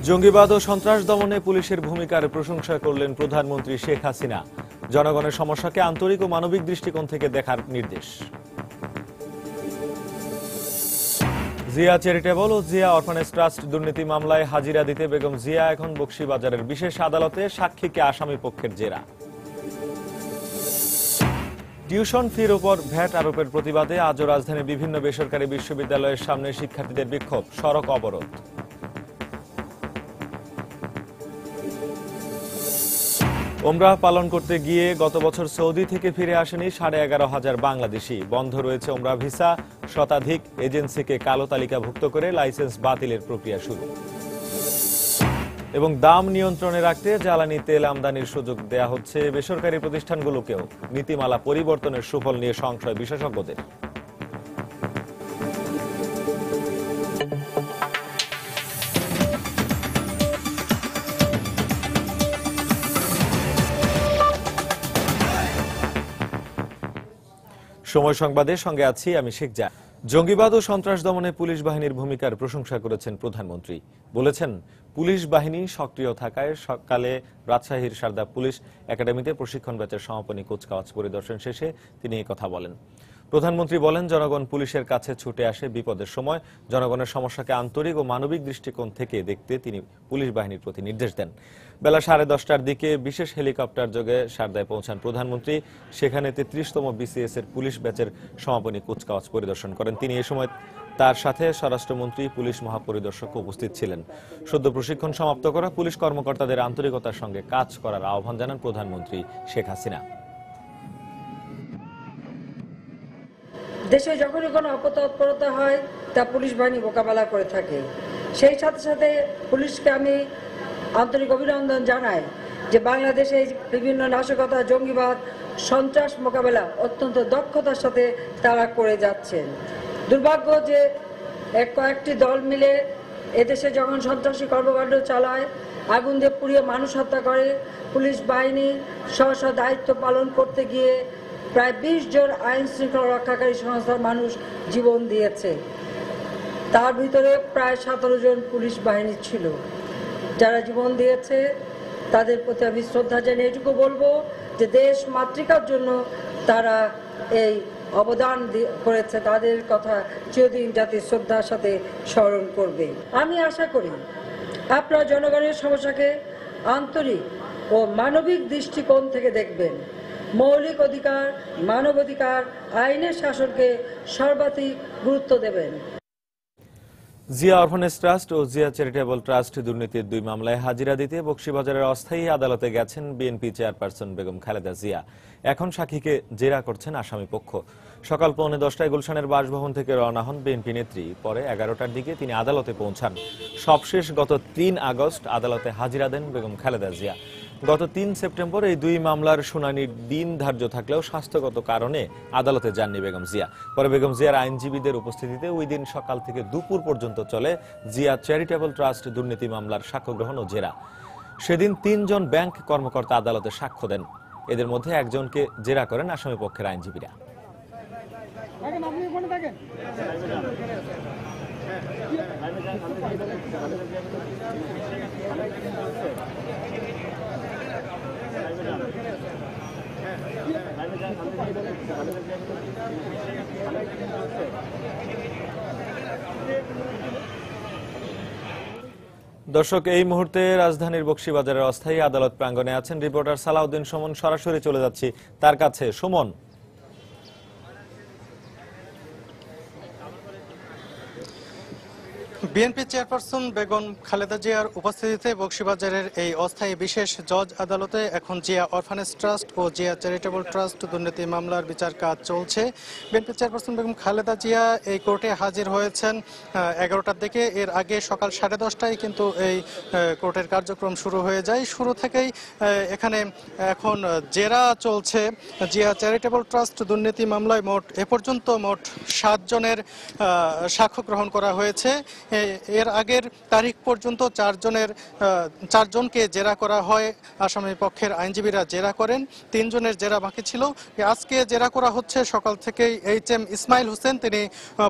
জঙ্গিবাদ ও সন্ত্রাস দমনে পুলিশের ভূমিকার প্রশংসা করলেন প্রধানমন্ত্রী শেখ হাসিনা। জনগণের সমস্যাকে আন্তরিক ও মানবিক দৃষ্টিকোণ থেকে দেখার নির্দেশ। জিয়া চ্যারিটেবল ও জিয়া অরফানেজ ট্রাস্ট দুর্নীতি মামলায় হাজিরা দিতে বেগম জিয়া এখন বকশীবাজারের বিশেষ আদালতে সাক্ষীকে আসামি পক্ষের জেরা। টিউশন ফির উপর ভ্যাট আরোপের প্রতিবাদে আজও রাজধানীর বিভিন্ন বেসরকারি বিশ্ববিদ্যালয়ের সামনে শিক্ষার্থীদের বিক্ষোভ, সড়ক অবরোধ। ওমরাহ পালন করতে গিয়ে গত বছর সৌদি থেকে ফিরে আসেনি 11,500 বাংলাদেশি। বন্ধ রয়েছে ওমরাহ ভিসা, শতাধিক এজেন্সিকে কালো তালিকাভুক্ত করে লাইসেন্স বাতিলের প্রক্রিয়া শুরু। এবং দাম নিয়ন্ত্রণে রাখতে জ্বালানি তেল আমদানির সুযোগ দেয়া হচ্ছে বেসরকারি প্রতিষ্ঠানগুলোকেও। নীতিমালা পরিবর্তনের সুফল নিয়ে সংশয় বিশেষজ্ঞদের। সময় সংবাদের সঙ্গে আছি আমি শেখ জা। জঙ্গিবাদ ও সন্ত্রাস দমনে পুলিশ বাহিনীর ভূমিকার প্রশংসা করেছেন প্রধানমন্ত্রী। বলেছেন, পুলিশ বাহিনী সক্রিয় থাকায় সকালে রাজশাহীর সারদা পুলিশ একাডেমিতে প্রশিক্ষণ ব্যাচের সমাপনী কুচকাওয়াজ পরিদর্শন শেষে তিনি এই কথা বলেন। প্রধানমন্ত্রী বলেন, জনগণ পুলিশের কাছে ছুটে আসে বিপদের সময়। জনগণের সমস্যাকে আন্তরিক ও মানবিক দৃষ্টিকোণ থেকে দেখতে তিনি পুলিশ বাহিনীর প্রতি নির্দেশ দেন। বেলা 10:30টার দিকে বিশেষ হেলিকপ্টার যোগে সারদায় পৌঁছান প্রধানমন্ত্রী। সেখানে 33তম বিসিএস এর পুলিশ ব্যাচের সমাপনী কুচকাওয়াজ পরিদর্শন করেন তিনি। এ সময় তার সাথে স্বরাষ্ট্রমন্ত্রী, পুলিশ মহাপরিদর্শক উপস্থিত ছিলেন। সদ্য প্রশিক্ষণ সমাপ্ত করা পুলিশ কর্মকর্তাদের আন্তরিকতার সঙ্গে কাজ করার আহ্বান জানান প্রধানমন্ত্রী শেখ হাসিনা। দেশে যখনই কোনো অপতৎপরতা হয় তা পুলিশ বাহিনী মোকাবেলা করে থাকে। সেই সাথে সাথে পুলিশকে আমি আন্তরিক অভিনন্দন জানাই যে বাংলাদেশে বিভিন্ন নাশকতা, জঙ্গিবাদ, সন্ত্রাস মোকাবেলা অত্যন্ত দক্ষতার সাথে তারা করে যাচ্ছেন। দুর্ভাগ্য যে কয়েকটি দল মিলে এদেশে যখন সন্ত্রাসী কর্মকাণ্ড চালায়, আগুন দিয়ে পুড়িয়ে মানুষ হত্যা করে, পুলিশ বাহিনী স্ব দায়িত্ব পালন করতে গিয়ে প্রায় 20 জন আইন শৃঙ্খলা রক্ষাকারী সংস্থার মানুষ জীবন দিয়েছে। তার ভিতরে প্রায় 17 জন পুলিশ বাহিনী ছিল যারা জীবন দিয়েছে। তাদের প্রতি আমি শ্রদ্ধা জানিয়ে এটুকু বলবো যে দেশ মাতৃকার জন্য তারা এই অবদান করেছে, তাদের কথা চিরদিন জাতির শ্রদ্ধার সাথে স্মরণ করবে। আমি আশা করি আপনারা জনগণের সমস্যাকে আন্তরিক ও মানবিক দৃষ্টিকোণ থেকে দেখবেন। মৌলিক অধিকার, মানবাধিকার, আইনের শাসনকে সর্বাধিক গুরুত্ব দেবেন। জিয়া অরফানেজ ট্রাস্ট ও জিয়া চ্যারিটেবল ট্রাস্ট দুর্নীতির 2 মামলায় হাজিরা দিতে বকশীবাজারের অস্থায়ী আদালতে গেছেন বিএনপি চেয়ারপারসন বেগম খালেদা জিয়া। এখন সাক্ষীকে জেরা করছেন আসামি পক্ষ। সকাল 9:45টায় গুলশানের বাসভবন থেকে রওনা হন বিএনপি নেত্রী। পরে 11টার দিকে তিনি আদালতে পৌঁছান। সবশেষ গত 3 আগস্ট আদালতে হাজিরা দেন বেগম খালেদা জিয়া। গত 3 সেপ্টেম্বর এই 2 মামলার শুনানির দিন ধার্য থাকলেও স্বাস্থ্যগত কারণে আদালতে যাননি বেগম জিয়া। পরে বেগম জিয়ার আইনজীবীদের উপস্থিতিতে ওই দিন সকাল থেকে দুপুর পর্যন্ত চলে জিয়া চ্যারিটেবল ট্রাস্ট দুর্নীতি মামলার সাক্ষ্য গ্রহণ ও জেরা। সেদিন 3 জন ব্যাংক কর্মকর্তা আদালতে সাক্ষ্য দেন। এদের মধ্যে একজনকে জেরা করেন আসামি পক্ষের আইনজীবীরা। দর্শক, এই মুহূর্তে রাজধানীর বকশীবাজারের অস্থায়ী আদালত প্রাঙ্গণে আছেন রিপোর্টার সালাউদ্দিন সুমন। সরাসরি চলে যাচ্ছি তার কাছে। সুমন, বিএনপি চেয়ারপারসন বেগম খালেদা জিয়ার উপস্থিতিতে বকশীবাজারের এই অস্থায়ী বিশেষ জজ আদালতে এখন জিয়া অরফানেজ ট্রাস্ট ও জিয়া চ্যারিটেবল ট্রাস্ট দুর্নীতি মামলার বিচার কাজ চলছে। বিএনপি চেয়ারপারসন বেগম খালেদা জিয়া এই কোর্টে হাজির হয়েছেন 11টার দিকে। এর আগে সকাল 10:30টায় কিন্তু এই কোর্টের কার্যক্রম শুরু হয়ে যায়। শুরু থেকেই এখানে এখন জেরা চলছে। জিয়া চ্যারিটেবল ট্রাস্ট দুর্নীতি মামলায় এ পর্যন্ত মোট 7 জনের সাক্ষ্য গ্রহণ করা হয়েছে। এর আগের তারিখ পর্যন্ত চারজনকে জেরা করা হয়, আসামি পক্ষের আইনজীবীরা জেরা করেন, 3 জনের জেরা বাকি ছিল। আজকে জেরা করা হচ্ছে সকাল থেকেই HM ইসমাইল হোসেন, তিনি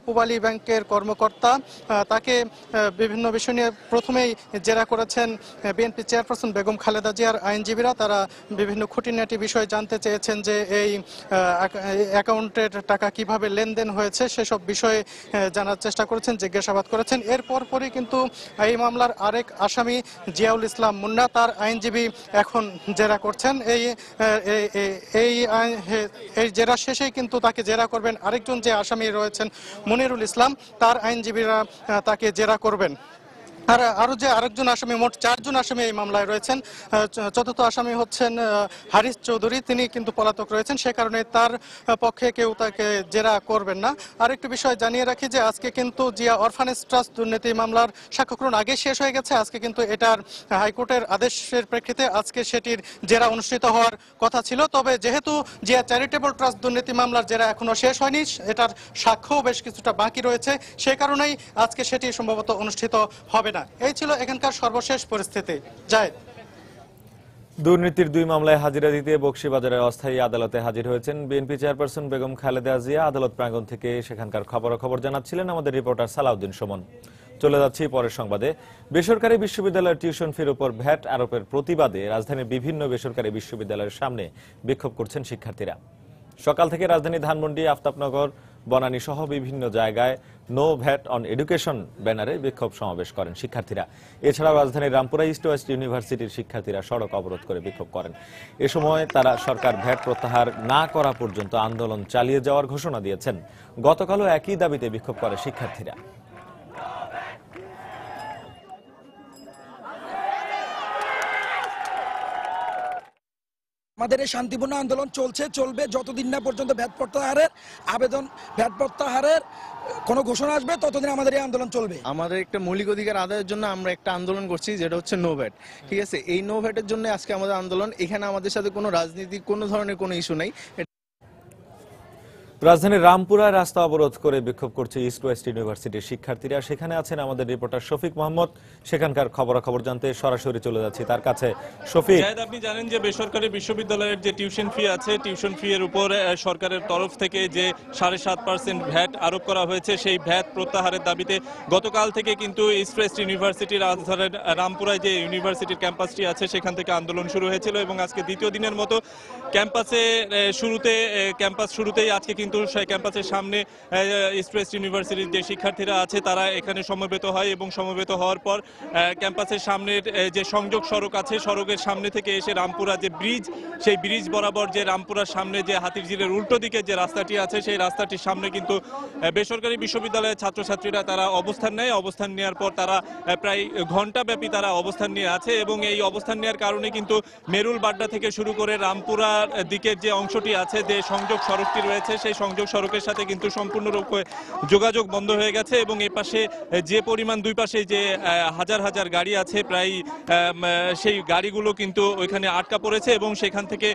পূবালী ব্যাংকের কর্মকর্তা। তাকে বিভিন্ন বিষয় নিয়ে প্রথমেই জেরা করেছেন বিএনপি চেয়ারপারসন বেগম খালেদা জিয়ার আইনজীবীরা। তারা বিভিন্ন খুঁটিনাটি বিষয় জানতে চেয়েছেন যে এই অ্যাকাউন্টের টাকা কিভাবে লেনদেন হয়েছে সেসব বিষয়ে জানার চেষ্টা করেছেন, জিজ্ঞাসাবাদ করেছেন। এরপর পরই কিন্তু এই মামলার আরেক আসামি জিয়াউল ইসলাম মুন্না, তার আইনজীবী এখন জেরা করছেন। এই জেরা শেষেই কিন্তু তাকে জেরা করবেন আরেকজন যে আসামি রয়েছেন মনিরুল ইসলাম, তার আইনজীবীরা তাকে জেরা করবেন। আর আরো যে আরেকজন আসামি, মোট 4 জন আসামি এই মামলায় রয়েছেন। চতুর্থ আসামি হচ্ছেন হারিস চৌধুরী, তিনি কিন্তু পলাতক রয়েছেন, সে কারণে তার পক্ষে কেউ তাকে জেরা করবেন না। আরেকটি বিষয় জানিয়ে রাখি যে আজকে কিন্তু জিয়া অরফানেজ ট্রাস্ট দুর্নীতি মামলার সাক্ষ্যগ্রহণ আগে শেষ হয়ে গেছে। আজকে কিন্তু এটার হাইকোর্টের আদেশের প্রেক্ষিতে আজকে সেটির জেরা অনুষ্ঠিত হওয়ার কথা ছিল। তবে যেহেতু জিয়া চ্যারিটেবল ট্রাস্ট দুর্নীতি মামলার জেরা এখনো শেষ হয়নি, এটার সাক্ষ্যও বেশ কিছুটা বাকি রয়েছে, সে কারণেই আজকে সেটি সম্ভবত অনুষ্ঠিত হবে না। এই ছিল এখানকার সর্বশেষ পরিস্থিতি। জায়েদ। দুর্নীতির 2 মামলায় হাজিরা দিতে বকশীবাজারের অস্থায়ী আদালতে হাজির হয়েছেন বিএনপি চেয়ারপারসন বেগম খালেদা জিয়া। আদালত প্রাঙ্গণ থেকে সেখানকার খবরাখবর জানাচ্ছিলেন আমাদের রিপোর্টার সালাউদ্দিন সুমন। চলে যাচ্ছি পরের সংবাদে। বেসরকারি বিশ্ববিদ্যালয়ের টিউশন ফির উপর ভ্যাট আরোপের প্রতিবাদে রাজধানীর বিভিন্ন বেসরকারি বিশ্ববিদ্যালয়ের সামনে বিক্ষোভ করছেন শিক্ষার্থীরা। সকাল থেকে রাজধানী ধানমন্ডি, আফতাবনগর, বনানী সহ বিভিন্ন জায়গায় নো ভ্যাট অন এডুকেশন ব্যানারে বিক্ষোভ সমাবেশ করেন শিক্ষার্থীরা। এছাড়াও রাজধানীর রামপুরা ইস্ট ওয়েস্ট ইউনিভার্সিটির শিক্ষার্থীরা সড়ক অবরোধ করে বিক্ষোভ করেন। এ সময় তারা সরকার ভ্যাট প্রত্যাহার না করা পর্যন্ত আন্দোলন চালিয়ে যাওয়ার ঘোষণা দিয়েছেন। গতকালও একই দাবিতে বিক্ষোভ করে শিক্ষার্থীরা। আমাদের এই শান্তিপূর্ণ আন্দোলন চলবে যতদিন না পর্যন্ত ভ্যাট প্রত্যাহারের কোনো ঘোষণা আসবে, ততদিন আমাদের এই আন্দোলন চলবে। আমাদের একটা মৌলিক অধিকার আদায়ের জন্য আমরা একটা আন্দোলন করছি, যেটা হচ্ছে নো ভ্যাট। ঠিক আছে, এই নো ভ্যাটের জন্য আজকে আমাদের আন্দোলন। এখানে আমাদের সাথে কোনো রাজনীতিক কোনো ধরনের কোনো ইস্যু নাই। রাজধানীর রামপুরায় রাস্তা অবরোধ করে বিক্ষোভ করছে ইস্ট ওয়েস্ট ইউনিভার্সিটির শিক্ষার্থীরা। সেখানে আছেন আমাদের রিপোর্টার শফিক মোহাম্মদ। সেখানকার খবরাখবর জানতে সরাসরি চলে যাচ্ছি তার কাছে। শফিক, আপনি জানেন যে বেসরকারি বিশ্ববিদ্যালয়ের যে টিউশন ফি আছে, টিউশন ফি এর উপর সরকারের তরফ থেকে যে 7.5% ভ্যাট আরোপ করা হয়েছে, সেই ভ্যাট প্রত্যাহারের দাবিতে গতকাল থেকে কিন্তু ইস্ট ওয়েস্ট ইউনিভার্সিটির রাজধানীর রামপুরায় যে ইউনিভার্সিটির ক্যাম্পাসটি আছে সেখান থেকে আন্দোলন শুরু হয়েছিল এবং আজকে দ্বিতীয় দিনের মতো ক্যাম্পাস শুরুতেই আজকে কিন্তু সেই ক্যাম্পাসের সামনে ইস্ট ওয়েস্ট ইউনিভার্সিটির যে শিক্ষার্থীরা আছে তারা এখানে সমবেত হয় এবং সমবেত হওয়ার পর ক্যাম্পাসের সামনের যে সংযোগ সড়ক আছে, সড়কের সামনে থেকে এসে রামপুরা যে ব্রিজ, সেই ব্রিজ বরাবর যে রামপুরার সামনে যে হাতিরঝিলের উল্টো দিকে যে রাস্তাটি আছে, সেই রাস্তাটির সামনে কিন্তু বেসরকারি বিশ্ববিদ্যালয়ের ছাত্রছাত্রীরা তারা অবস্থান নেয়। অবস্থান নেওয়ার পর তারা প্রায় ঘণ্টাব্যাপী তারা অবস্থান নিয়ে আছে এবং এই অবস্থান নেওয়ার কারণে কিন্তু মেরুল বাড্ডা থেকে শুরু করে রামপুরার দিকের যে অংশটি আছে, যে সংযোগ সড়কটি রয়েছে, সেই সংযোগ সড়কের সাথে কিন্তু সম্পূর্ণরূপে যোগাযোগ বন্ধ হয়ে গেছে এবং এই পাশে যে পরিমাণ, দুই পাশে যে হাজার হাজার গাড়ি আছে, প্রায় সেই গাড়িগুলো কিন্তু ওইখানে আটকা পড়েছে এবং সেখান থেকে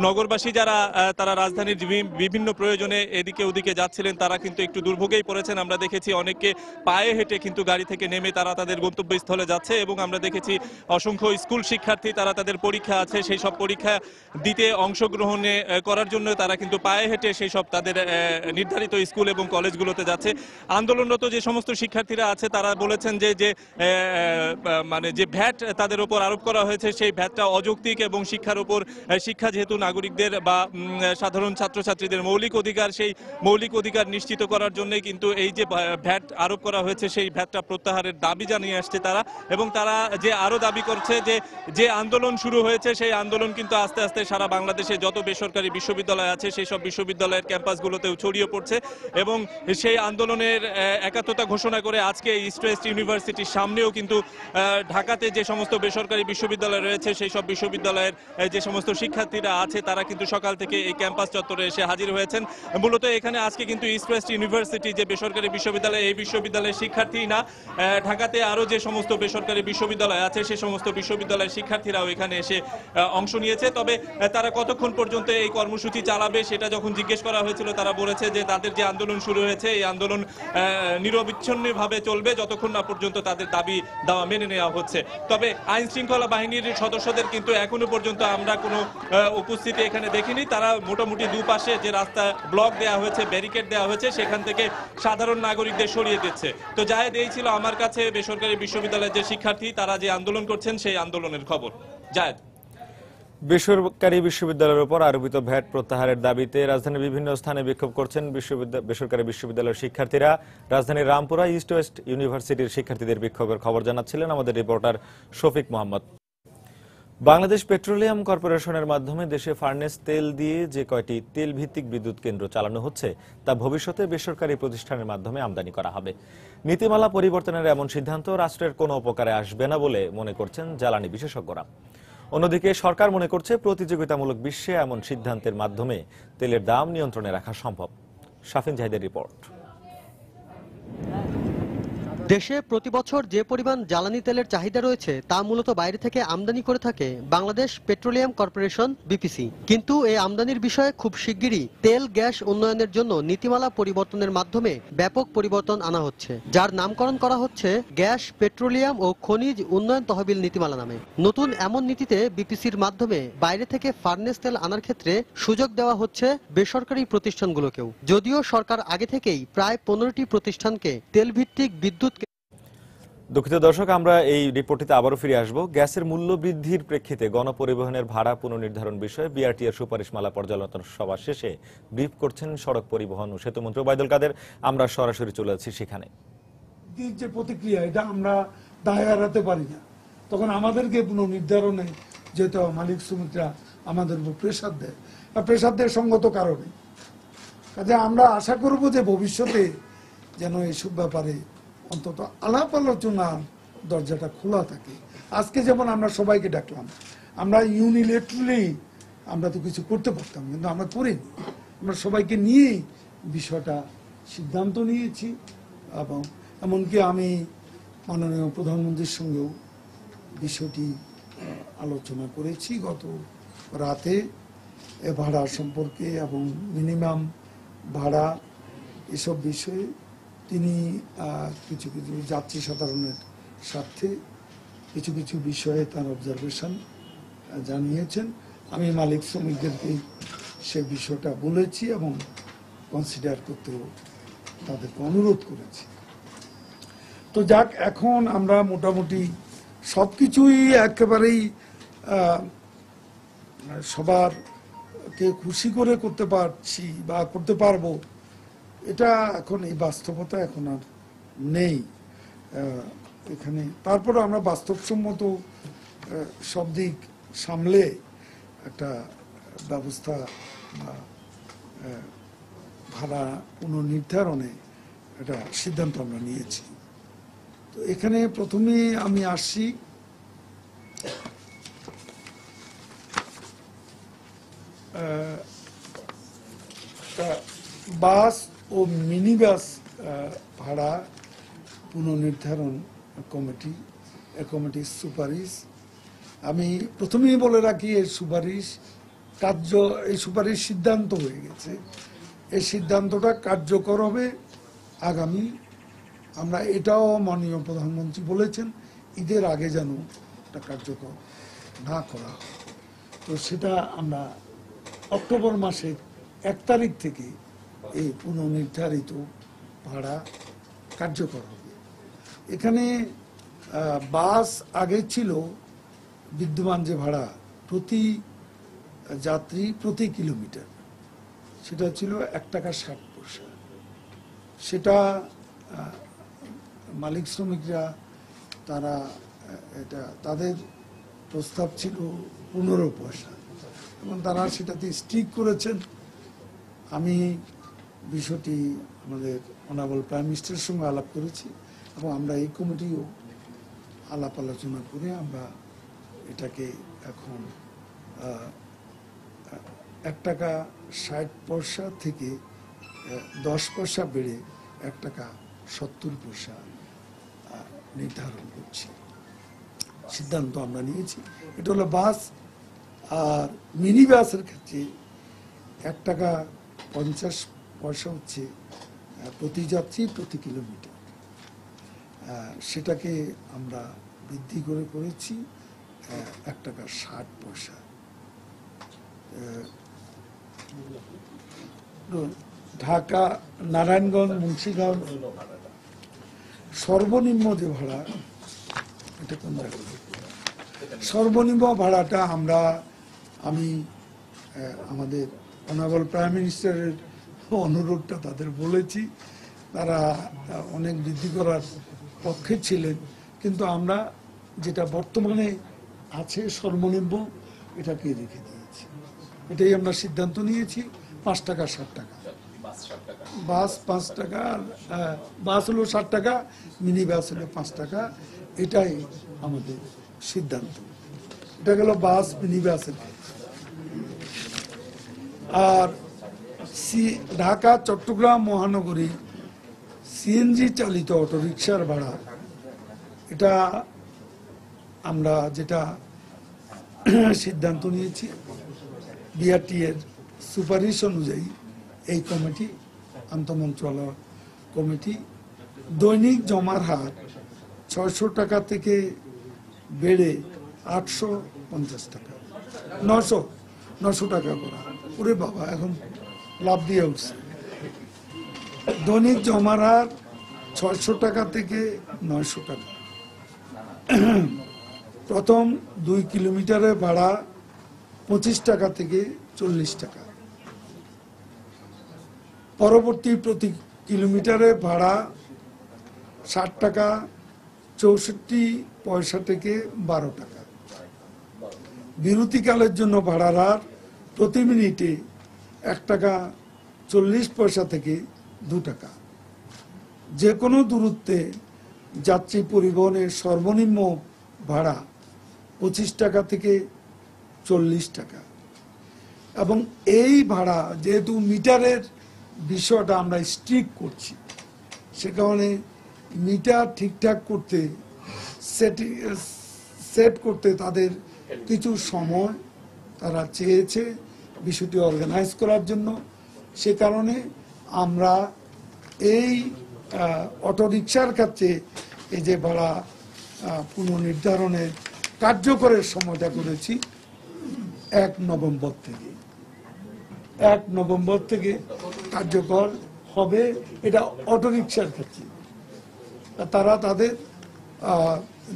নগরবাসী যারা তারা রাজধানীর বিভিন্ন প্রয়োজনে এদিকে ওদিকে যাচ্ছিলেন, তারা কিন্তু একটু দুর্ভোগেই পড়েছেন। আমরা দেখেছি অনেককে পায়ে হেঁটে কিন্তু গাড়ি থেকে নেমে তারা তাদের গন্তব্যস্থলে যাচ্ছে এবং আমরা দেখেছি অসংখ্য স্কুল শিক্ষার্থী তারা তাদের পরীক্ষা আছে, সেই সব পরীক্ষা দিতে অংশগ্রহণে করার জন্য তারা কিন্তু পায়ে হেঁটে সেই সব তাদের নির্ধারিত স্কুল এবং কলেজগুলোতে যাচ্ছে। আন্দোলনরত যে সমস্ত শিক্ষার্থীরা আছে তারা বলেছেন যে মানে যে ভ্যাট তাদের উপর আরোপ করা হয়েছে, সেই ভ্যাটটা অযৌক্তিক এবং শিক্ষার উপর, শিক্ষা যেহেতু নাগরিকদের বা সাধারণ ছাত্রছাত্রীদের মৌলিক অধিকার, সেই মৌলিক অধিকার নিশ্চিত করার জন্যই কিন্তু এই যে ভ্যাট আরোপ করা হয়েছে, সেই ভ্যাটটা প্রত্যাহারের দাবি জানিয়ে আসছে তারা। এবং তারা যে আরো দাবি করছে যে আন্দোলন শুরু হয়েছে, সেই আন্দোলন কিন্তু আস্তে আস্তে সারা বাংলাদেশে যত বেসরকারি বিশ্ববিদ্যালয় আছে সেই সব বিশ্ববিদ্যালয়ের ক্যাম্পাসগুলোতেও ছড়িয়ে পড়ছে এবং সেই আন্দোলনের একাত্মতা ঘোষণা করে আজকে ইস্ট ওয়েস্ট ইউনিভার্সিটির সামনেও কিন্তু ঢাকাতে যে সমস্ত বেসরকারি বিশ্ববিদ্যালয় রয়েছে, সেই সব বিশ্ববিদ্যালয়ের যে সমস্ত শিক্ষার্থীরা আছে তারা কিন্তু সকাল থেকে এই ক্যাম্পাস চত্বরে এসে হাজির হয়েছেন। মূলত এখানে আজকে কিন্তু ইস্ট ওয়েস্ট ইউনিভার্সিটি যে বেসরকারি বিশ্ববিদ্যালয়, এই বিশ্ববিদ্যালয়ের শিক্ষার্থী না, ঢাকাতে আরো যে সমস্ত বেসরকারি বিশ্ববিদ্যালয় আছে সেই সমস্ত বিশ্ববিদ্যালয়ের শিক্ষার্থীরাও এখানে এসে অংশ নিয়েছে। তবে তারা কতক্ষণ পর্যন্ত এই কর্মসূচি চালাবে সেটা যখন জিজ্ঞেস করা হয়েছিল তারা বলেছে যে তাদের যে আন্দোলন শুরু হয়েছে এই আন্দোলন নিরবিচ্ছিন্নভাবে চলবে যতক্ষণ না পর্যন্ত তাদের দাবি দাওয়া মেনে নেওয়া হচ্ছে। তবে আইন শৃঙ্খলা বাহিনীর সদস্যদের কিন্তু এখনো পর্যন্ত আমরা কোনো উপস্থিতি এখানে দেখিনি। তারা মোটামুটি দুপাশে যে রাস্তা ব্লক দেওয়া হয়েছে, ব্যারিকেড দেওয়া হয়েছে, সেখান থেকে সাধারণ নাগরিকদের সরিয়ে দিচ্ছে। তো জায়েদ, এই ছিল আমার কাছে বেসরকারি বিশ্ববিদ্যালয়ের যে শিক্ষার্থী তারা যে আন্দোলন করছেন সেই আন্দোলনের খবর। জায়েদ। বেসরকারি বিশ্ববিদ্যালয়ের উপর আরোপিত ভ্যাট প্রত্যাহারের দাবিতে রাজধানীর বিভিন্ন স্থানে বিক্ষোভ করছেন বেসরকারি বিশ্ববিদ্যালয়ের শিক্ষার্থীরা। রাজধানীর রামপুরা ইস্ট ওয়েস্ট ইউনিভার্সিটির শিক্ষার্থীদের বিক্ষোভের খবর জানাচ্ছিলেন আমাদের রিপোর্টার শফিক মোহাম্মদ। বাংলাদেশ পেট্রোলিয়াম কর্পোরেশনের মাধ্যমে দেশে ফার্নেস তেল দিয়ে যে কয়টি তেল ভিত্তিক বিদ্যুৎ কেন্দ্র চালানো হচ্ছে তা ভবিষ্যতে বেসরকারি প্রতিষ্ঠানের মাধ্যমে আমদানি করা হবে। নীতিমালা পরিবর্তনের এমন সিদ্ধান্ত রাষ্ট্রের কোনো উপকারে আসবে না বলে মনে করছেন জ্বালানি বিশেষজ্ঞরা। অন্যদিকে সরকার মনে করছে প্রতিযোগিতামূলক বিশ্বে এমন সিদ্ধান্তের মাধ্যমে তেলের দাম নিয়ন্ত্রণে রাখা সম্ভব। শাফিন জাহিদের রিপোর্ট। দেশে প্রতি বছর যে পরিমাণ জ্বালানি তেলের চাহিদা রয়েছে তা মূলত বাইরে থেকে আমদানি করে থাকে বাংলাদেশ পেট্রোলিয়াম কর্পোরেশন বিপিসি। কিন্তু এই আমদানির বিষয়ে খুব শিগগিরই তেল গ্যাস উন্নয়নের জন্য নীতিমালা পরিবর্তনের মাধ্যমে ব্যাপক পরিবর্তন আনা হচ্ছে, যার নামকরণ করা হচ্ছে গ্যাস, পেট্রোলিয়াম ও খনিজ উন্নয়ন তহবিল নীতিমালা নামে। নতুন এমন নীতিতে বিপিসির মাধ্যমে বাইরে থেকে ফার্নেস তেল আনার ক্ষেত্রে সুযোগ দেওয়া হচ্ছে বেসরকারি প্রতিষ্ঠানগুলোকেও। যদিও সরকার আগে থেকেই প্রায় 15টি প্রতিষ্ঠানকে তেলভিত্তিক বিদ্যুৎ। দুঃখিত দর্শক, আমরা এই রিপোর্টটিতে আবারও ফিরে আসব। গ্যাসের মূল্য বৃদ্ধির প্রেক্ষিতে গণপরিবহনের ভাড়া পুনর্নির্ধারণ বিষয়ে বিআরটিএর সুপারিশমালা পর্যালোচনা সভা শেষে ব্রিফ করছেন সড়ক পরিবহন ও সেতুমন্ত্রী ওবায়দুল কাদের। আমরা সরাসরি চলে যাচ্ছি সেখানে। যে প্রতিক্রিয়া, এটা আমরা দায় এড়াতে পারি না। তখন আমাদেরকে পুনর্নির্ধারণে যেহেতু মালিক শ্রমিকরা আমাদের উপর প্রেশার দেয়, আর প্রেশার দেয় সঙ্গত কারণে। কাজে আমরা আশা করব যে ভবিষ্যতে যেন এইসব ব্যাপারে অন্তত আলাপ আলোচনার দরজাটা খোলা থাকে। আজকে যেমন আমরা সবাইকে ডাকলাম, আমরা ইউনিলেটারালি আমরা তো কিছু করতে পারতাম, কিন্তু আমরা করিনি। আমরা সবাইকে নিয়েই বিষয়টা সিদ্ধান্ত নিয়েছি এবং এমনকি আমি মাননীয় প্রধানমন্ত্রীর সঙ্গেও বিষয়টি আলোচনা করেছি গত রাতে এ ভাড়া সম্পর্কে এবং মিনিমাম ভাড়া এসব বিষয়ে। তিনি কিছু কিছু যাত্রী সাধারণের স্বার্থে কিছু কিছু বিষয়ে তার অবজারভেশন জানিয়েছেন। আমি মালিক শ্রমিকদেরকে সে বিষয়টা বলেছি এবং কনসিডার করতেও তাদেরকে অনুরোধ করেছি। তো যাক, এখন আমরা মোটামুটি সব কিছুই একেবারেই সবারকে খুশি করে করতে পারছি বা করতে পারবো, এটা এখন এই বাস্তবতা এখন আর নেই এখানে। তারপরে আমরা বাস্তবসম্মত সব দিক সামলে একটা ব্যবস্থা বা ভাড়া পুনর্নির্ধারণে একটা সিদ্ধান্ত আমরা নিয়েছি। তো এখানে প্রথমে আমি আসছি বাস ও মিনি বাস ভাড়া পুনর্নির্ধারণ কমিটির সুপারিশ। আমি প্রথমেই বলে রাখি, এই সুপারিশ সিদ্ধান্ত হয়ে গেছে। এই সিদ্ধান্তটা কার্যকর হবে আগামী, আমরা এটাও মাননীয় প্রধানমন্ত্রী বলেছেন ঈদের আগে যেন এটা কার্যকর না করা হয়। তো সেটা আমরা অক্টোবর মাসের 1 তারিখ থেকে এই পুনর্নির্ধারিত ভাড়া কার্যকর হবে। এখানে বাস আগে ছিল বিদ্যমান যে ভাড়া প্রতি যাত্রী প্রতি কিলোমিটার, সেটা ছিল 1 টাকা 60 পয়সা। সেটা মালিক শ্রমিকরা তারা এটা তাদের প্রস্তাব ছিল 15 পয়সা এবং তারা সেটাতে স্টিক করেছেন। আমি বিষয়টি আমাদের অনারেবল প্রাইম মিনিস্টারের সঙ্গে আলাপ করেছি এবং আমরা এই কমিটিও আলাপ আলোচনা করে আমরা এটাকে এখন 1 টাকা 60 পয়সা থেকে 10 পয়সা বেড়ে 1 টাকা 70 পয়সা নির্ধারণ করছি, সিদ্ধান্ত আমরা নিয়েছি। এটা হলো বাস। আর মিনি বাসের ক্ষেত্রে 1 টাকা 50 পয়সা হচ্ছে প্রতি যাত্রী প্রতি কিলোমিটার। সেটাকে আমরা বৃদ্ধি করেছি 1 টাকা 60 পয়সা। ঢাকা, নারায়ণগঞ্জ, মুন্সিগঞ্জ সর্বনিম্ন যে ভাড়া, এটা কোন জায়গায়? সর্বনিম্ন ভাড়াটা আমি আমাদের অনারেবল প্রাইম মিনিস্টারের অনুরোধটা তাদের বলেছি, তারা অনেক বৃদ্ধি করার পক্ষে ছিলেন, কিন্তু আমরা যেটা বর্তমানে আছে সর্বনিম্ন এটাকে রেখে দিয়েছি। এটাই আমরা সিদ্ধান্ত নিয়েছি। 5 টাকা 60 টাকা, বাস 5 টাকা, বাস হলো 60 টাকা, মিনি বাস হলো 5 টাকা। এটাই আমাদের সিদ্ধান্ত। এটা গেল বাস মিনি বাসের। আর ঢাকা চট্টগ্রাম মহানগরী সিএনজি চালিত অটোরিকশার ভাড়া, এটা আমরা যেটা সিদ্ধান্ত নিয়েছি বিআরটি এর সুপারিশ অনুযায়ী, এই কমিটি, আন্তঃমন্ত্রণালয় কমিটি, দৈনিক জমার হার 600 টাকা থেকে বেড়ে 850 টাকা, 900 টাকা করা। ওরে বাবা, এখন লাভ দিয়ে উঠছে। দৈনিক জমার হার 600 টাকা থেকে 900 টাকা। প্রথম 2 কিলোমিটারের ভাড়া 25 টাকা থেকে 40 টাকা। পরবর্তী প্রতি কিলোমিটারে ভাড়া 60 টাকা 64 পয়সা থেকে 12 টাকা। বিরতিকালের জন্য ভাড়ার হার প্রতি মিনিটে 1 টাকা 40 পয়সা থেকে 2 টাকা। যে কোনো দূরত্বে যাত্রী পরিবহনের সর্বনিম্ন ভাড়া 25 টাকা থেকে 40 টাকা। এবং এই ভাড়া যেহেতু মিটারের বিষয়টা আমরা স্ট্রিক্ট করছি, সে কারণে মিটার ঠিকঠাক করতে, সেট করতে তাদের কিছু সময় তারা চেয়েছে বিষয়টি অর্গানাইজ করার জন্য। সে কারণে আমরা এই অটোরিকশার ক্ষেত্রে এই যে ভাড়া পুনর্নির্ধারণের কার্যকরের সময়টা করেছি 1 নভেম্বর থেকে। 1 নভেম্বর থেকে কার্যকর হবে এটা অটোরিকশার ক্ষেত্রে। তারা তাদের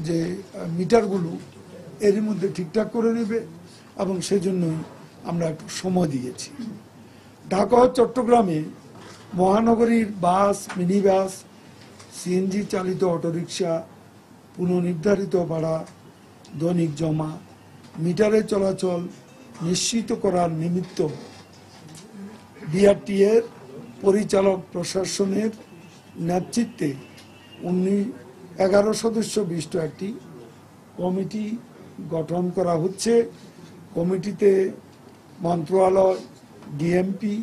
যে মিটারগুলো এরই মধ্যে ঠিকঠাক করে নেবে এবং সেজন্যই আমরা একটু সময় দিয়েছি। ঢাকা ও চট্টগ্রামে মহানগরীর বাস, মিনি বাস, সিএনজি চালিত অটোরিকশা পুনর্নির্ধারিত ভাড়া, দৈনিক জমা, মিটারে চলাচল নিশ্চিত করার নিমিত্ত বিআরটি এর পরিচালক প্রশাসনের নেতৃত্বে 11 সদস্য বিশিষ্ট একটি কমিটি গঠন করা হচ্ছে। কমিটিতে মন্ত্রণালয়, ডিএমপি,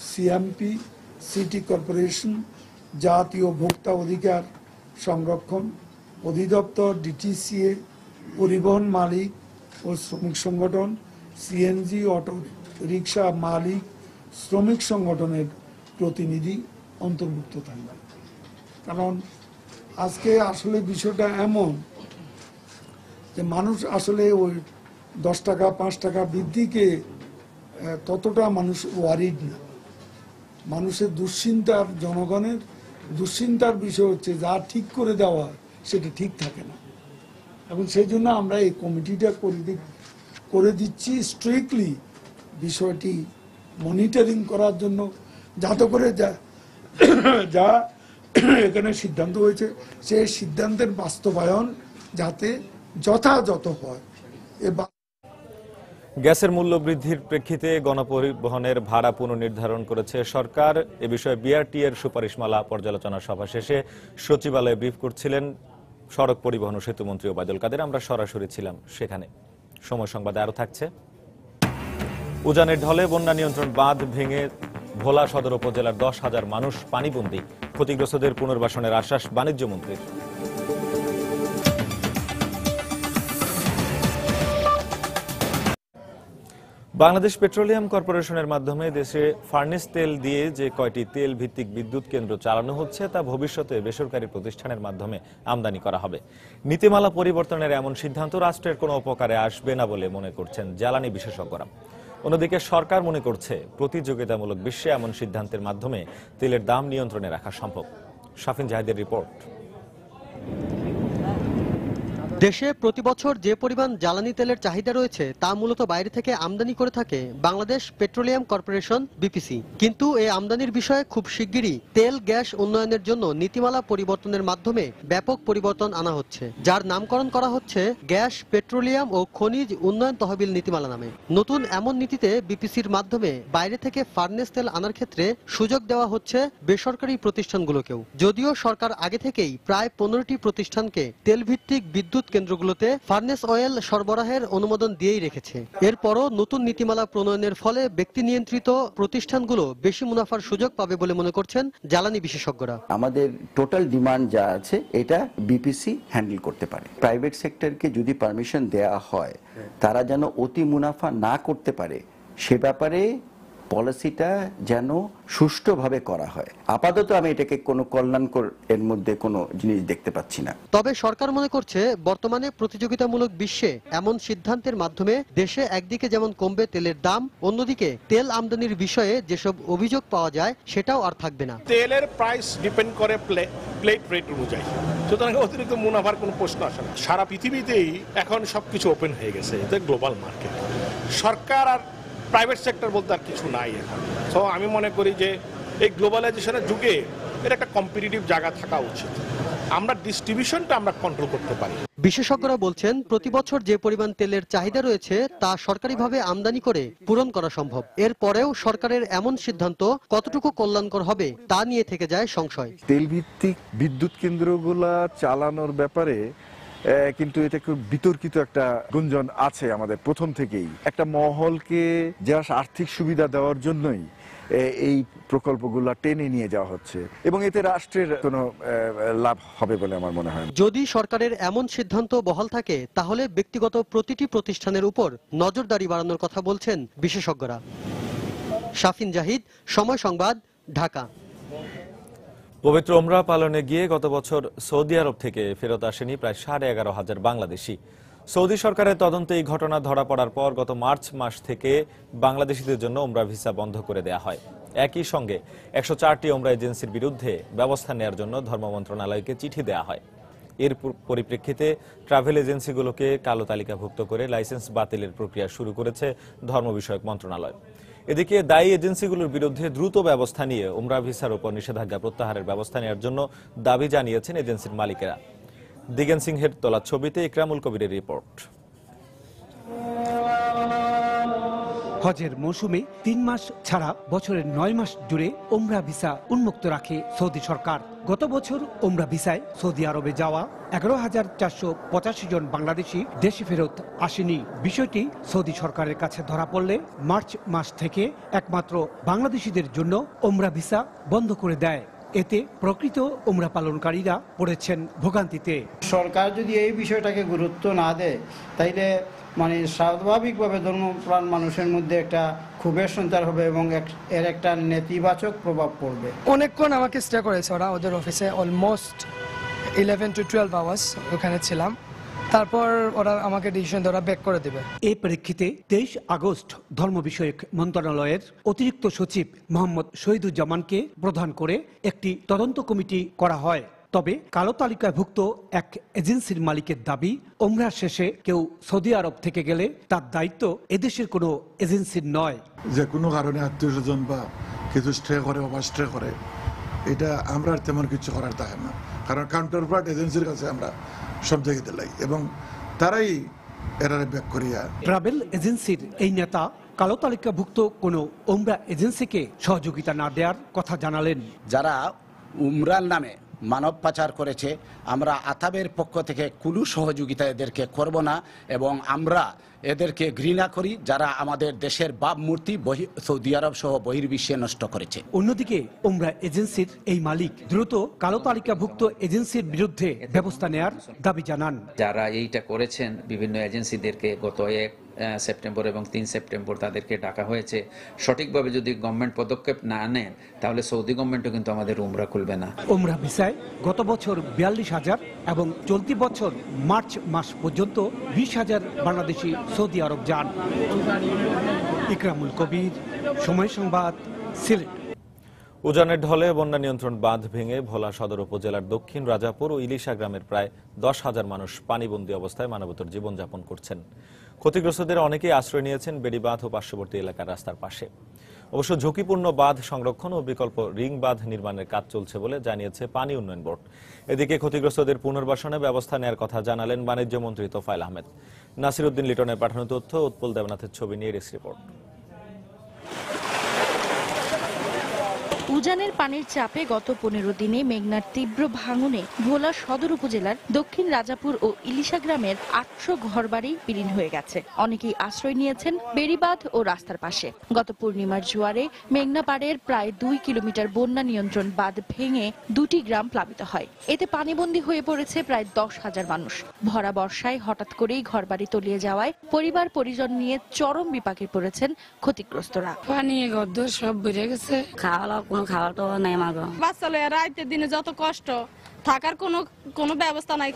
সিএমপি, সিটি কর্পোরেশন, জাতীয় ভোক্তা অধিকার সংরক্ষণ অধিদপ্তর, ডিটিসিএ, পরিবহন মালিক ও শ্রমিক সংগঠন, সিএনজি অটো রিক্সা মালিক শ্রমিক সংগঠনের প্রতিনিধি অন্তর্ভুক্ত থাকবে। কারণ আজকে আসলে বিষয়টা এমন যে মানুষ আসলে ওই 10 টাকা 5 টাকা বৃদ্ধিকে ততটা মানুষ ওয়ারিড না। মানুষের দুশ্চিন্তার, জনগণের দুশ্চিন্তার বিষয় হচ্ছে যা ঠিক করে দেওয়া সেটা ঠিক থাকে না। এবং সেই জন্য আমরা এই কমিটিটা করে দিচ্ছি স্ট্রিক্টলি বিষয়টি মনিটরিং করার জন্য, যাতে করে যা এখানে সিদ্ধান্ত হয়েছে সেই সিদ্ধান্তের বাস্তবায়ন যাতে যথাযথ হয়। গ্যাসের মূল্য বৃদ্ধির প্রেক্ষিতে গণপরিবহনের ভাড়া পুনর্নির্ধারণ করেছে সরকার। এ বিষয়ে বিআরটি এর সুপারিশমালা পর্যালোচনা সভা শেষে সচিবালয়ে ব্রিফ করছিলেন সড়ক পরিবহন ও সেতুমন্ত্রী ওবায়দুল কাদের। আমরা সরাসরি ছিলাম সেখানে। সময় সংবাদে আরো থাকছে। উজানের ঢলে বন্যা নিয়ন্ত্রণ বাঁধ ভেঙে ভোলা সদর উপজেলার 10,000 মানুষ পানিবন্দী। ক্ষতিগ্রস্তদের পুনর্বাসনের আশ্বাস বাণিজ্য মন্ত্রীর। বাংলাদেশ পেট্রোলিয়াম কর্পোরেশনের মাধ্যমে দেশে ফার্নেস তেল দিয়ে যে কয়টি তেল ভিত্তিক বিদ্যুৎ কেন্দ্র চালানো হচ্ছে তা ভবিষ্যতে বেসরকারি প্রতিষ্ঠানের মাধ্যমে আমদানি করা হবে। নীতিমালা পরিবর্তনের এমন সিদ্ধান্ত রাষ্ট্রের কোনো উপকারে আসবে না বলে মনে করছেন জ্বালানি বিশেষজ্ঞরা। অন্যদিকে সরকার মনে করছে প্রতিযোগিতামূলক বিশ্বে এমন সিদ্ধান্তের মাধ্যমে তেলের দাম নিয়ন্ত্রণে রাখা সম্ভব। শাফিন জাহিদের রিপোর্ট। দেশে প্রতি বছর যে পরিমাণ জ্বালানি তেলের চাহিদা রয়েছে তা মূলত বাইরে থেকে আমদানি করে থাকে বাংলাদেশ পেট্রোলিয়াম কর্পোরেশন বিপিসি। কিন্তু এই আমদানির বিষয়ে খুব শিগগিরই তেল গ্যাস উন্নয়নের জন্য নীতিমালা পরিবর্তনের মাধ্যমে ব্যাপক পরিবর্তন আনা হচ্ছে, যার নামকরণ করা হচ্ছে গ্যাস পেট্রোলিয়াম ও খনিজ উন্নয়ন তহবিল নীতিমালা নামে। নতুন এমন নীতিতে বিপিসির মাধ্যমে বাইরে থেকে ফার্নেস তেল আনার ক্ষেত্রে সুযোগ দেওয়া হচ্ছে বেসরকারি প্রতিষ্ঠানগুলোকেও। যদিও সরকার আগে থেকেই প্রায় 15টি প্রতিষ্ঠানকে তেলভিত্তিক বিদ্যুৎ কেন্দ্রগুলোতে ফার্নেস অয়েল সরবরাহের অনুমোদন দিয়েই রেখেছে। এরপরও নতুন নীতিমালা প্রণয়নের ফলে ব্যক্তি নিয়ন্ত্রিত প্রতিষ্ঠানগুলো বেশি মুনাফার সুযোগ পাবে বলে মনে করছেন জ্বালানি বিশেষজ্ঞরা। আমাদের টোটাল ডিমান্ড যা আছে এটা বিপিসি হ্যান্ডেল করতে পারে। প্রাইভেট সেক্টরকে যদি পারমিশন দেয়া হয় তারা যেন অতি মুনাফা না করতে পারে সে ব্যাপারে পলিসিটা যেন সুষ্ঠুভাবে করা হয়। আপাতত আমি এটাকে কোনো কল্যাণকর এর মধ্যে কোনো জিনিস দেখতে পাচ্ছি না। তবে সরকার মনে করছে বর্তমানে প্রতিযোগিতামূলক বিশ্বে এমন সিদ্ধান্তের মাধ্যমে দেশে একদিকে যেমন কমবে তেলের দাম, অন্যদিকে তেল আমদানির বিষয়ে যেসব অভিযোগ পাওয়া যায় সেটাও আর থাকবে না। তেলের প্রাইস ডিপেন্ড করে প্লেট রেট অনুযায়ী, সুতরাং অতিরিক্ত মুনাফার কোনো প্রশ্ন আসে না। সারা পৃথিবীতেই এখন সবকিছু ওপেন হয়ে গেছে, এটা গ্লোবাল মার্কেট। সরকার আর প্রাইভেট সেক্টর বলতে আর কিছু নাই এখন। সো আমি মনে করি যে এই গ্লোবালাইজেশনের যুগে এর একটা কম্পিটিটিভ জায়গা থাকা উচিত। আমরা ডিস্ট্রিবিউশনটা আমরা কন্ট্রোল করতে পারি। বিশেষজ্ঞরা বলছেন প্রতি বছর যে পরিমাণ তেলের চাহিদা রয়েছে তা সরকারিভাবে আমদানি করে পূরণ করা সম্ভব। এরপরেও সরকারের এমন সিদ্ধান্ত কতটুকু কল্যাণকর হবে তা নিয়ে থেকে যায় সংশয়। তেল ভিত্তিক বিদ্যুৎ কেন্দ্রগুলা চালানোর ব্যাপারে কিন্তু এটা খুব বিতর্কিত একটা গুঞ্জন আছে আমাদের প্রথম থেকেই। একটা মহলকে যারা আর্থিক সুবিধা দেওয়ার জন্যই এই প্রকল্পগুলো টেনে নিয়ে যাওয়া হচ্ছে এবং এতে রাষ্ট্রের কোনো লাভ হবে বলে আমার মনে হয়। যদি সরকারের এমন সিদ্ধান্ত বহাল থাকে তাহলে ব্যক্তিগত প্রতিটি প্রতিষ্ঠানের উপর নজরদারি বাড়ানোর কথা বলছেন বিশেষজ্ঞরা। শাফিন জাহিদ, সময় সংবাদ, ঢাকা। পবিত্র ওমরা পালনে গিয়ে গত বছর সৌদি আরব থেকে ফেরত আসেনি প্রায় 11,500 বাংলাদেশি। সৌদি সরকারের তদন্তে এই ঘটনা ধরা পড়ার পর গত মার্চ মাস থেকে বাংলাদেশিদের জন্য ওমরা ভিসা বন্ধ করে দেওয়া হয়। একই সঙ্গে 104টি ওমরা এজেন্সির বিরুদ্ধে ব্যবস্থা নেওয়ার জন্য ধর্ম মন্ত্রণালয়কে চিঠি দেওয়া হয়। এর পরিপ্রেক্ষিতে ট্রাভেল এজেন্সিগুলোকে কালো তালিকাভুক্ত করে লাইসেন্স বাতিলের প্রক্রিয়া শুরু করেছে ধর্ম বিষয়ক মন্ত্রণালয়। এদিকে দায়ী এজেন্সিগুলোর বিরুদ্ধে দ্রুত ব্যবস্থা নিয়ে ওমরা ভিসার উপর নিষেধাজ্ঞা প্রত্যাহারের ব্যবস্থা নেওয়ার জন্য দাবি জানিয়েছেন এজেন্সির মালিকেরা। দিগেন সিংহের তোলা ছবিতে ইকরামুল কবিরের রিপোর্ট। হজের মৌসুমে 3 মাস ছাড়া বছরের 9 মাস জুড়ে ওমরা ভিসা উন্মুক্ত রাখে সৌদি সরকার। গত বছর ওমরা ভিসায় সৌদি আরবে যাওয়া 11,485 জন বাংলাদেশি দেশে ফেরত আসেনি। বিষয়টি সৌদি সরকারের কাছে ধরা পড়লে মার্চ মাস থেকে একমাত্র বাংলাদেশিদের জন্য ওমরা ভিসা বন্ধ করে দেয়। এতে প্রকৃত ওমরা পালনকারীরা পড়েছেন ভোগান্তিতে। সরকার যদি এই বিষয়টাকে গুরুত্ব না দেয় তাইলে স্বাভাবিকভাবে ধর্মপ্রাণ মানুষের মধ্যে একটা ক্ষোভের সঞ্চার হবে এবং এর একটা নেতিবাচক প্রভাব পড়বে। অনেকক্ষণ আমাকে স্টে করেছে ওরা ওদের অফিসে, অলমোস্ট 11 to 12 আওয়ার্স ওখানে ছিলাম। তারপর ওরা আমাকে ডিসিশন ওরা ব্যাক করে দেবে। এই প্রেক্ষিতে 23 আগস্ট ধর্ম বিষয়ক মন্ত্রণালয়ের অতিরিক্ত সচিব মোহাম্মদ শহীদুজ্জামানকে প্রধান করে একটি তদন্ত কমিটি করা হয়। তবে কালো তালিকাভুক্ত এক এজেন্সির মালিকের দাবি, ওমরা শেষে কেউ সৌদি আরব থেকে গেলে তার দায়িত্ব এদেশের কোনো এজেন্সির নয়। যে কোনো কারণে আত্মীয় স্বজন বা কিছু স্টে করে বা স্টে করে, এটা আমরা তেমন কিছু করার থাকে না, কারণ কাউন্টার পার্ট এজেন্সির কাছে আমরা সব জায়গায় দিলাই এবং তারাই এরারে ব্যাক করিয়া। ট্রাভেল এজেন্সির এই নেতা কালো তালিকাভুক্ত কোনো ওমরা এজেন্সিকে সহযোগিতা না দেওয়ার কথা জানালেন। যারা উমরার নামে মানব পাচার করেছে, আমরা আতাবের পক্ষ থেকে কোনো সহযোগিতা এদেরকে করব না এবং আমরা এদেরকে ঘৃণা করি যারা আমাদের দেশের ভাবমূর্তি সৌদি আরব সহ বহির্বিশ্বে নষ্ট করেছে। অন্যদিকে ওমরা এজেন্সির এই মালিক দ্রুত কালো তালিকাভুক্ত এজেন্সির বিরুদ্ধে ব্যবস্থা নেয়ার দাবি জানান। যারা এইটা করেছেন বিভিন্ন এজেন্সিদেরকে গত সেপ্টেম্বর এবং 3 সেপ্টেম্বর তাদেরকে ডাকা হয়েছে। সঠিকভাবে যদি গভর্নমেন্ট পদক্ষেপ না নেন তাহলে সৌদি গভর্নমেন্টও কিন্তু আমাদের উমরা খুলবে না। উমরা ভিসায় গত বছর 42,000 এবং চলতি বছর মার্চ মাস পর্যন্ত 20,000 বাংলাদেশি সৌদি আরব যান। ইকরামুল কবির, সময় সংবাদ, সিলেট। উজানের ঢলে বন্যা নিয়ন্ত্রণ বাঁধ ভেঙে ভোলা সদর উপজেলার দক্ষিণ রাজাপুর ও ইলিশা গ্রামের প্রায় 10,000 মানুষ পানিবন্দী অবস্থায় মানবতর জীবনযাপন করছেন। ক্ষতিগ্রস্তদের অনেকেই আশ্রয় নিয়েছেন বেড়িবাঁধ ও পার্শ্ববর্তী এলাকার রাস্তার পাশে। অবশ্য ঝুঁকিপূর্ণ বাঁধ সংরক্ষণ ও বিকল্প রিং বাঁধ নির্মাণের কাজ চলছে বলে জানিয়েছে পানি উন্নয়ন বোর্ড। এদিকে ক্ষতিগ্রস্তদের পুনর্বাসনে ব্যবস্থা নেওয়ার কথা জানালেন বাণিজ্য মন্ত্রী তোফায়েল আহমেদ। নাসির উদ্দিন লিটনের পাঠানো তথ্য, উৎপল দেবনাথের ছবি নিয়ে ডেস্ক রিপোর্ট। উজানের পানির চাপে গত 15 দিনে মেঘনার তীব্র ভাঙনে ভোলা সদর উপজেলার দক্ষিণ রাজাপুর ও ইলিশা গ্রামের 800 ঘরবাড়ি বিলীন হয়ে গেছে। অনেকেই আশ্রয় নিয়েছেন বেড়িবাঁধ ও রাস্তার পাশে। গত পূর্ণিমার জোয়ারে মেঘনা পাড়ের প্রায় 2 কিলোমিটার বন্যা নিয়ন্ত্রণ বাঁধ ভেঙে 2টি গ্রাম প্লাবিত হয়। এতে পানিবন্দী হয়ে পড়েছে প্রায় 10,000 মানুষ। ভরা বর্ষায় হঠাৎ করেই ঘরবাড়ি তলিয়ে যাওয়ায় পরিবার পরিজন নিয়ে চরম বিপাকে পড়েছেন ক্ষতিগ্রস্তরা। পানি গদ্দর সব বেড়ে গেছে, খাওয়াটাও নাই আমার বাচ্চা লয়ে রাতের দিনে যত কষ্ট, থাকার কোনো ব্যবস্থা নাই।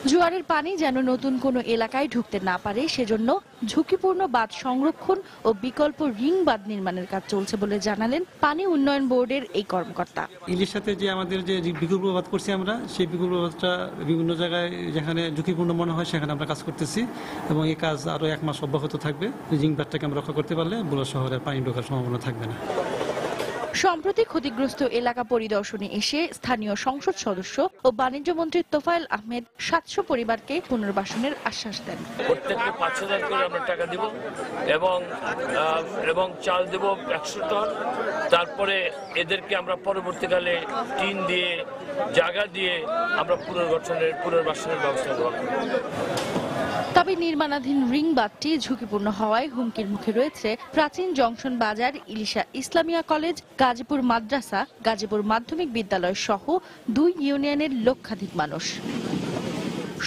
জোয়ারের পানি যেন নতুন কোনো এলাকায় ঢুকতে না পারে সেজন্য ঝুঁকিপূর্ণ বাঁধ সংরক্ষণ ও বিকল্প রিং বাঁধ নির্মাণের কাজ চলছে বলে জানালেন পানি উন্নয়ন বোর্ডের এই কর্মকর্তা। ইলিশাতে যে আমাদের যে বিকল্প বাঁধ করছি আমরা, সেই বিকল্প বাঁধটা বিভিন্ন জায়গায় যেখানে ঝুঁকিপূর্ণ মনে হয় সেখানে আমরা কাজ করতেছি এবং এই কাজ আরো 1 মাস অব্যাহত থাকবে। রিং বাঁধটাকে আমরা রক্ষা করতে পারলে ভোলা শহরে পানি ঢোকার সম্ভাবনা থাকবে না। সম্প্রতি ক্ষতিগ্রস্ত এলাকা পরিদর্শনে এসে স্থানীয় সংসদ সদস্য ও বাণিজ্য মন্ত্রী তোফায়েল আহমেদ 700 পরিবারকে পুনর্বাসনের আশ্বাস দেন। প্রত্যেককে 5,000 করে আমরা টাকা দিব এবং চাল দেব 100 টন। তারপরে এদেরকে আমরা পরবর্তীকালে টিন দিয়ে জায়গা দিয়ে আমরা পুনর্বাসনের ব্যবস্থা করব। তবে নির্মাণাধীন রিং বাঁধটি ঝুঁকিপূর্ণ হওয়ায় হুমকির মুখে রয়েছে প্রাচীন জংশন বাজার, ইলিশা ইসলামিয়া কলেজ, গাজীপুর মাদ্রাসা, গাজীপুর মাধ্যমিক বিদ্যালয় সহ 2 ইউনিয়নের লক্ষাধিক মানুষ।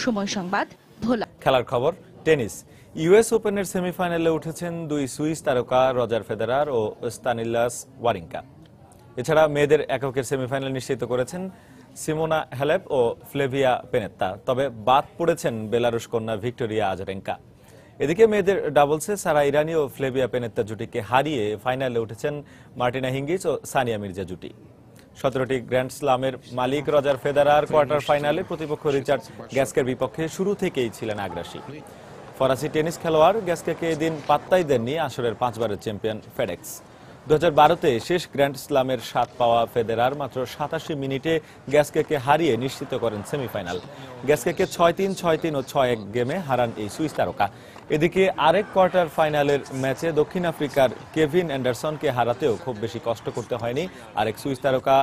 সময় সংবাদ, ভোলা। খেলার খবর, টেনিস। ইউএস ওপেনের সেমিফাইনালে উঠেছেন 2 সুইস তারকা রজার ফেদেরার ও স্তানিস্লাস ওয়ারিঙ্কা। এছাড়া মেয়েদের এককের সেমিফাইনাল নিশ্চিত করেছেন সিমোনা হ্যালেপ ও ফ্লেভিয়া পেনেত্তা। তবে বাদ পড়েছেন বেলারুশ কন্যা ভিক্টোরিয়া আজারেঙ্কা। এদিকে মেয়েদের ডাবলসে সারা ইরানি ও ফ্লেভিয়া পেনেত্তা জুটিকে হারিয়ে ফাইনালে উঠেছেন মার্টিনা হিঙ্গিচ ও সানিয়া মির্জা জুটি। 17টি গ্র্যান্ড স্লামের মালিক রজার ফেদেরার কোয়ার্টার ফাইনালে প্রতিপক্ষ রিচার্ড গ্যাস্কের বিপক্ষে শুরু থেকেই ছিলেন আগ্রাসী। ফরাসি টেনিস খেলোয়াড় গ্যাস্কেকে এদিন পাত্তাই দেননি আসরের 5 বারের চ্যাম্পিয়ন ফেডেক্স। 2012-তে শেষ গ্র্যান্ড স্লামের স্বাদ পাওয়া ফেদেরার মাত্র 87 মিনিটে গ্যাস্কেকে হারিয়ে নিশ্চিত করেন সেমিফাইনাল। গ্যাস্কেকে 6-3, 6-3 ও 6-1 গেমে হারান এই সুইস তারকা। এদিকে আরেক কোয়ার্টার ফাইনালের ম্যাচে দক্ষিণ আফ্রিকার কেভিন অ্যান্ডারসনকে হারাতেও খুব বেশি কষ্ট করতে হয়নি আরেক সুইস তারকা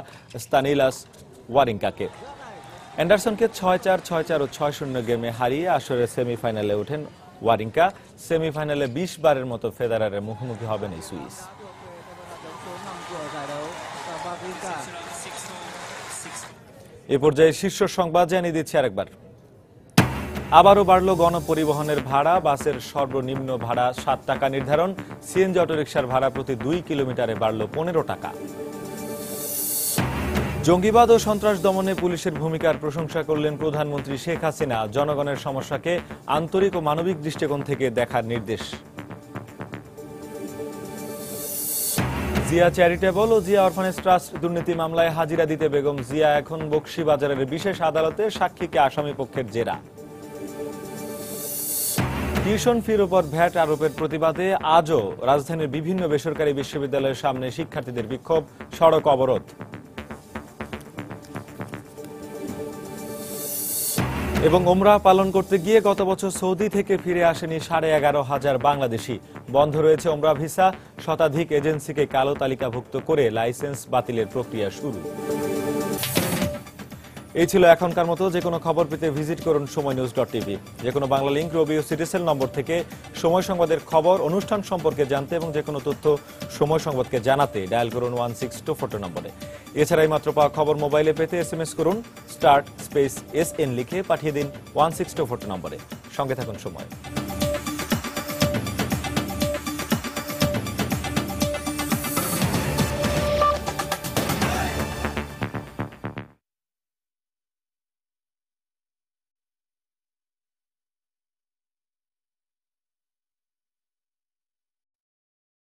স্তানিস্লাস ওয়ারিঙ্কাকে। অ্যান্ডারসনকে 6-4, 6-4 ও 6-0 গেমে হারিয়ে আসরের সেমিফাইনালে ওঠেন ওয়ারিঙ্কা। সেমিফাইনালে 20 বারের মতো ফেদেরারের মুখোমুখি হবেন এই সুইস। এ পর্যায়ে শীর্ষ সংবাদ জানিয়ে দিচ্ছি আরেকবার। আবারও বাড়ল গণপরিবহনের ভাড়া। বাসের সর্বনিম্ন ভাড়া 7 টাকা নির্ধারণ। সিএনজি অটোরিকশার ভাড়া প্রতি 2 কিলোমিটারে বাড়ল 15 টাকা। জঙ্গিবাদ ও সন্ত্রাস দমনে পুলিশের ভূমিকার প্রশংসা করলেন প্রধানমন্ত্রী শেখ হাসিনা। জনগণের সমস্যাকে আন্তরিক ও মানবিক দৃষ্টিকোণ থেকে দেখার নির্দেশ। জিয়া চ্যারিটেবল ও জিয়া অরফানেজ ট্রাস্ট দুর্নীতি মামলায় হাজিরা দিতে বেগম জিয়া এখন বকশীবাজারের বিশেষ আদালতে সাক্ষীকে আসামি পক্ষের জেরা। টিউশন ফির উপর ভ্যাট আরোপের প্রতিবাদে আজও রাজধানীর বিভিন্ন বেসরকারি বিশ্ববিদ্যালয়ের সামনে শিক্ষার্থীদের বিক্ষোভ, সড়ক অবরোধ। এবং ওমরাহ পালন করতে গিয়ে গত বছর সৌদি থেকে ফিরে আসেনি 11,500 বাংলাদেশি। বন্ধ রয়েছে ওমরাহ ভিসা। শতাধিক এজেন্সিকে কালো তালিকাভুক্ত করে লাইসেন্স বাতিলের প্রক্রিয়া শুরু। এই ছিল এখনকার মতো। যে কোনো খবর পেতে ভিজিট করুন সময়নিউজ.tv। যে কোনো বাংলা লিংক, রবি ও সিটিসেল নম্বর থেকে সময় সংবাদের খবর, অনুষ্ঠান সম্পর্কে জানতে এবং যে কোনো তথ্য সময় সংবাদকে জানাতে ডায়াল করুন 16242 নম্বরে। এছাড়া মাত্র পাওয়া খবর মোবাইলে পেতে SMS করুন *SN লিখে পাঠিয়ে দিন 16242 নম্বরে। সঙ্গে থাকুন সময়।